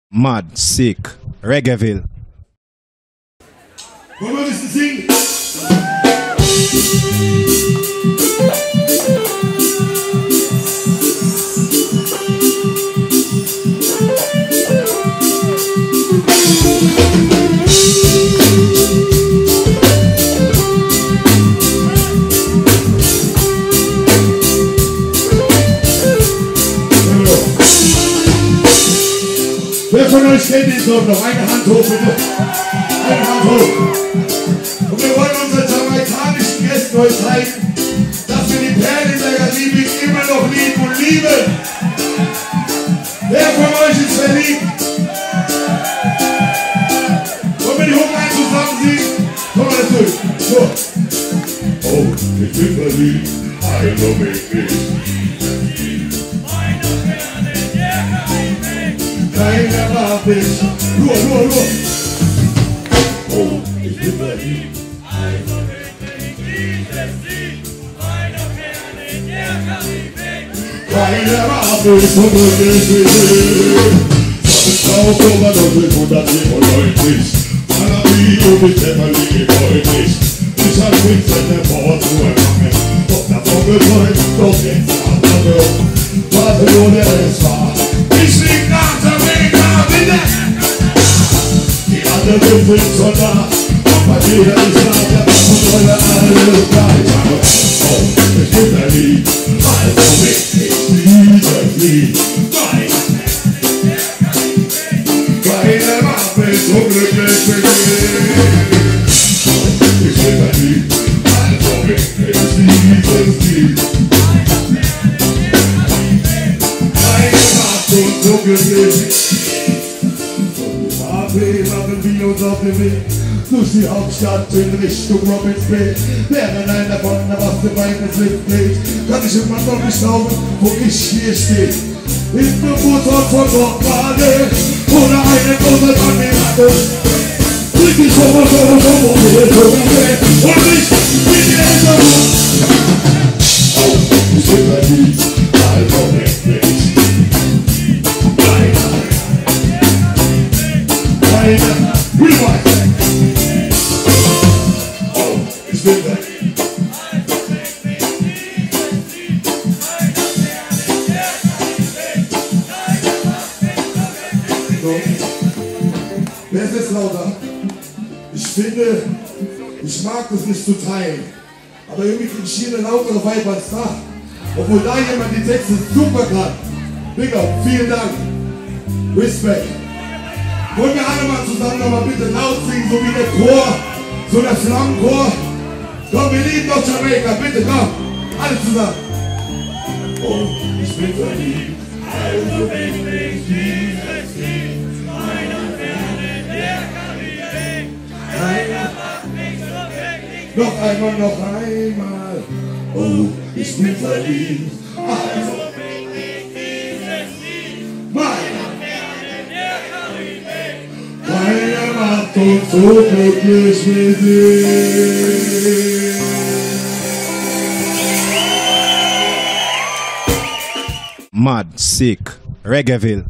Mad, sick, Reggaeville. Wollen wir ein bisschen singen? Wer von euch kennt den Song noch? Eine Hand hoch, bitte. Eine Hand hoch. Und wir wollen unseren jamaikanischen Gästen heute zeigen, dass wir die Perlen in der Karibik immer noch lieben und lieben. Wer von euch ist verliebt? Wollen wir die Hook ein zusammen singen? Komm mal zurück. So. Oh, ich bin verliebt. Also wirklich. Keiner war mich. Nur. Oh, ich bin verliebt. Also wirklich dieses Lied, meiner Perle in der Karibik. Keiner war mich so wirklich wie ich. Sonnenstrauf Nummer 1997. Malawi und ich verliebt heute nicht. Ich hab nichts in der Mauer zu erfangen. Doch davon geträumt, doch jetzt andere. Warte nur der es war. Ich flieg nach Amerika, bitte! Die anderen sind schon da. Bei mir ist nach der Kontrolle alles gleich. Oh, ich bin verliebt. Also wirklich dieses Lied. Keine Waffe ist so glücklich wie ich. Ich bin verliebt. Also wirklich dieses Lied. Und so glücklich. Und die Farbe machen wir uns auf den Weg durch die Hauptstadt in Richtung Robins Bay. Während einer von der Wasser meines Licht geht, kann ich immer noch nicht glauben, wo ich hier stehe. Ist der Motor von Bob Marley oder eine große Bandit. Bring ich vor und ich bin die Eltern. Oh, ich bin verliebt, also wirklich. Rewind. Oh, ich bin weg. Wer ist jetzt lauter? Ich finde, ich mag das nicht zu teilen. Aber irgendwie kriege ich hier eine lautere Vibe als da. Obwohl da jemand die Texte super kann. Big up, vielen Dank. Respekt. Wollen wir alle mal zusammen nochmal bitte laut singen, so wie der Chor, so der Flammenchor. Komm, wir lieben doch Jamaika, bitte, komm. Alle zusammen. Oh, ich bin verliebt. Also wirklich dieses Lied, meiner Perle in der Karibik. Keiner macht mich so wirklich. Noch einmal. Oh, ich bin verliebt. Also wirklich dieses Lied, meiner Perle in der Karibik. keiner macht uns so glücklich wie sie. Mad, sick, Reggaeville.